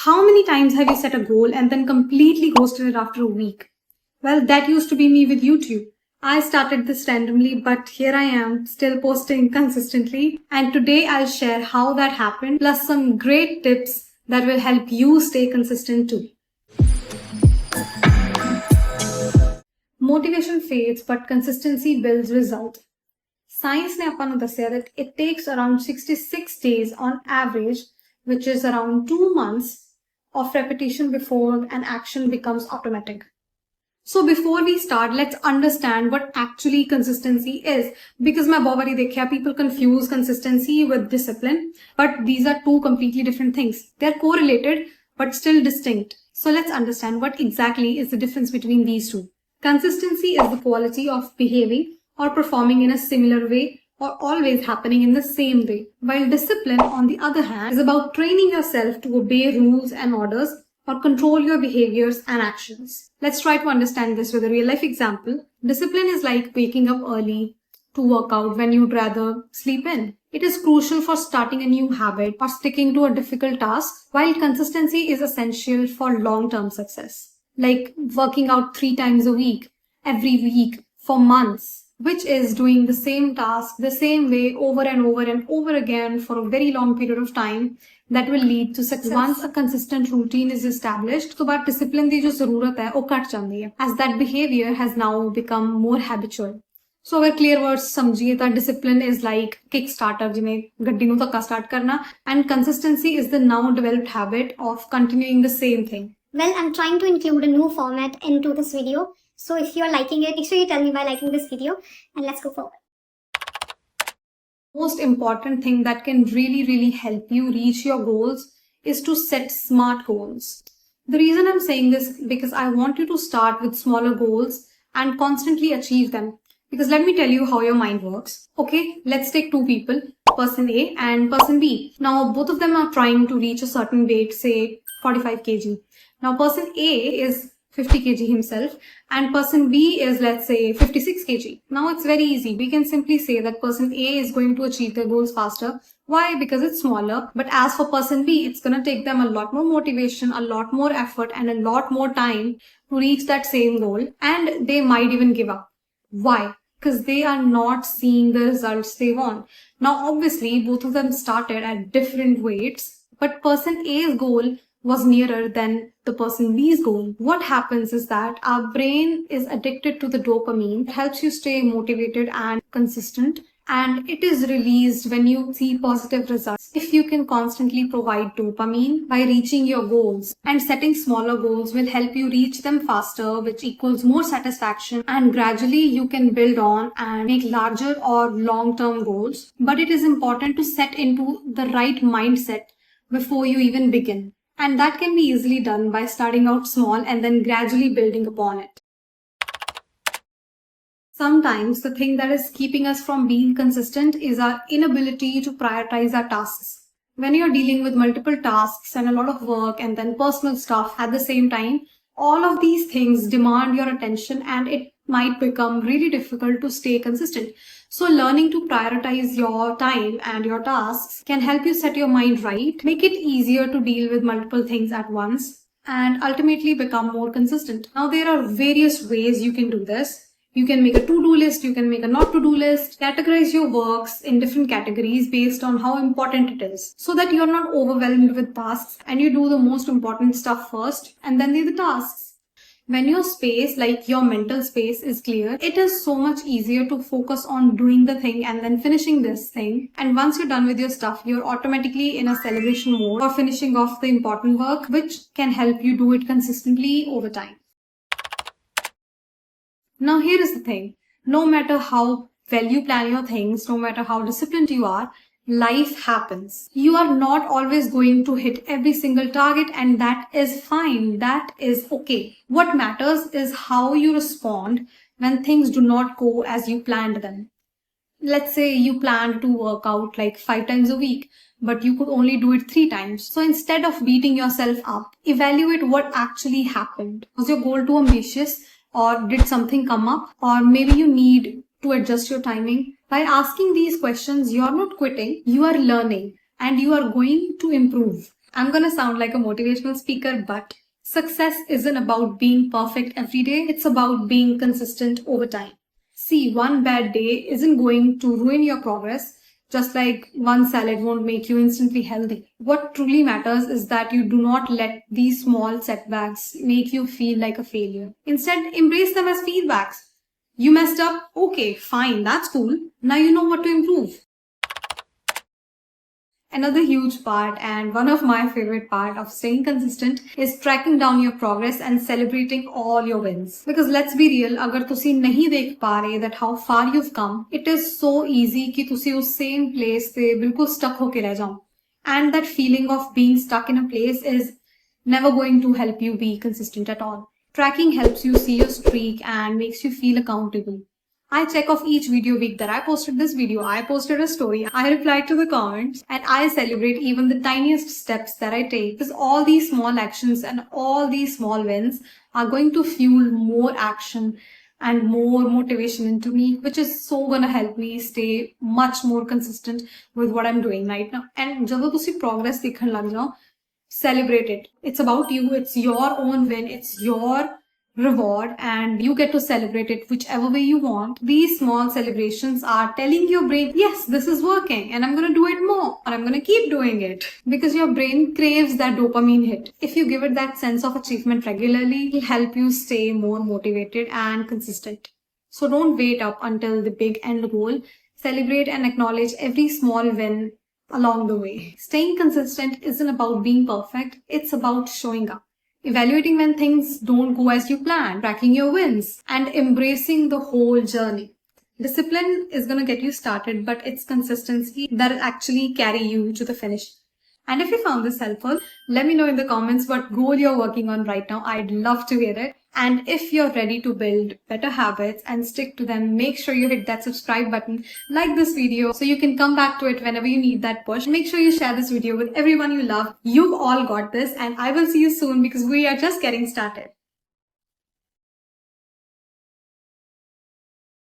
How many times have you set a goal and then completely ghosted it after a week? Well, that used to be me with YouTube. I started this randomly, but here I am, still posting consistently. And today I'll share how that happened, plus some great tips that will help you stay consistent too. Motivation fades, but consistency builds result. Science ने अपन को दस्या that it takes around 66 days on average, which is around 2 months of repetition before an action becomes automatic. So before we start, let's understand what actually consistency is. Because मैं बहुत बारी देखा people confuse consistency with discipline, but these are two completely different things. They're correlated, but still distinct. So let's understand what exactly is the difference between these two. Consistency is the quality of behaving or performing in a similar way or always happening in the same way. While discipline, on the other hand, is about training yourself to obey rules and orders or control your behaviors and actions. Let's try to understand this with a real life example. Discipline is like waking up early to work out when you'd rather sleep in. It is crucial for starting a new habit or sticking to a difficult task, while consistency is essential for long-term success. Like working out 3 times a week, every week, for months, which is doing the same task the same way over and over and over again for a very long period of time, that will lead to success. Once a consistent routine is established, तो बाद discipline दी जो ज़रूरत है वो cut जाती है, as that behavior has now become more habitual. So अगर clear words समझिए तो discipline is like kickstarter जिन्हें गड्डी नू धक्का start करना, and consistency is the now developed habit of continuing the same thing. Well, I'm trying to include a new format into this video. So if you're liking it, make sure you tell me by liking this video, and let's go forward. Most important thing that can really help you reach your goals is to set smart goals. The reason I'm saying this is because I want you to start with smaller goals and constantly achieve them. Because let me tell you how your mind works. Okay, let's take two people, person A and person B. Now both of them are trying to reach a certain weight, say 45 kg. Now person A is 50 kg himself and person B is, let's say, 56 kg. Now it's very easy. We can simply say that person A is going to achieve their goals faster. Why? Because it's smaller. But as for person B, it's going to take them a lot more motivation, a lot more effort and a lot more time to reach that same goal, and they might even give up. Why? Because they are not seeing the results they want. Now obviously both of them started at different weights, but person A's goal was nearer than the person B's goal. What happens is that our brain is addicted to the dopamine. It helps you stay motivated and consistent, and it is released when you see positive results. If you can constantly provide dopamine by reaching your goals, and setting smaller goals will help you reach them faster, which equals more satisfaction, and gradually you can build on and make larger or long-term goals. But it is important to set into the right mindset before you even begin. And that can be easily done by starting out small and then gradually building upon it. Sometimes the thing that is keeping us from being consistent is our inability to prioritize our tasks. When you're dealing with multiple tasks and a lot of work and then personal stuff at the same time, all of these things demand your attention and it might become really difficult to stay consistent. So learning to prioritize your time and your tasks can help you set your mind right, make it easier to deal with multiple things at once, and ultimately become more consistent. Now there are various ways you can do this. You can make a to-do list, you can make a not to-do list, categorize your works in different categories based on how important it is, so that you're not overwhelmed with tasks and you do the most important stuff first and then do the tasks. When your space, like your mental space, is clear, it is so much easier to focus on doing the thing and then finishing this thing. And once you're done with your stuff, you're automatically in a celebration mode or finishing off the important work, which can help you do it consistently over time. Now here is the thing. No matter how well you plan your things, no matter how disciplined you are, life happens. You are not always going to hit every single target, and that is fine. That is okay. What matters is how you respond when things do not go as you planned them. Let's say you planned to work out like 5 times a week, but you could only do it 3 times. So instead of beating yourself up, evaluate what actually happened. Was your goal too ambitious, or did something come up, or maybe you need to adjust your timing? By asking these questions, you are not quitting, you are learning, and you are going to improve. I'm gonna sound like a motivational speaker, but success isn't about being perfect every day. It's about being consistent over time. See, one bad day isn't going to ruin your progress, just like one salad won't make you instantly healthy. What truly matters is that you do not let these small setbacks make you feel like a failure. Instead, embrace them as feedbacks. You messed up? Okay, fine, that's cool. Now you know what to improve. Another huge part and one of my favorite part of staying consistent is tracking down your progress and celebrating all your wins. Because let's be real, अगर तुसी नहीं देख पा रहे that how far you've come, it is so easy कि तुसी उस same place पे बिल्कुल stuck होके रह जाओ. And that feeling of being stuck in a place is never going to help you be consistent at all. Tracking helps you see your streak and makes you feel accountable. I check off each video week that I posted this video, I posted a story, I replied to the comments, and I celebrate even the tiniest steps that I take. Because all these small actions and all these small wins are going to fuel more action and more motivation into me, which is so gonna help me stay much more consistent with what I'm doing right now. And जब तुसी progress दिखने लग जाओ, celebrate it. It's about you, it's your own win, it's your reward, and you get to celebrate it whichever way you want. These small celebrations are telling your brain, yes, this is working and I'm going to do it more, or I'm going to keep doing it, because your brain craves that dopamine hit. If you give it that sense of achievement regularly, it'll help you stay more motivated and consistent. So don't wait up until the big end goal. Celebrate and acknowledge every small win along the way. Staying consistent isn't about being perfect, it's about showing up, evaluating when things don't go as you planned, tracking your wins, and embracing the whole journey. Discipline is going to get you started, but it's consistency that will actually carry you to the finish. And if you found this helpful, let me know in the comments what goal you're working on right now. I'd love to hear it. And if you're ready to build better habits and stick to them, make sure you hit that subscribe button, like this video so you can come back to it whenever you need that push. Make sure you share this video with everyone you love. You've all got this, and I will see you soon because we are just getting started.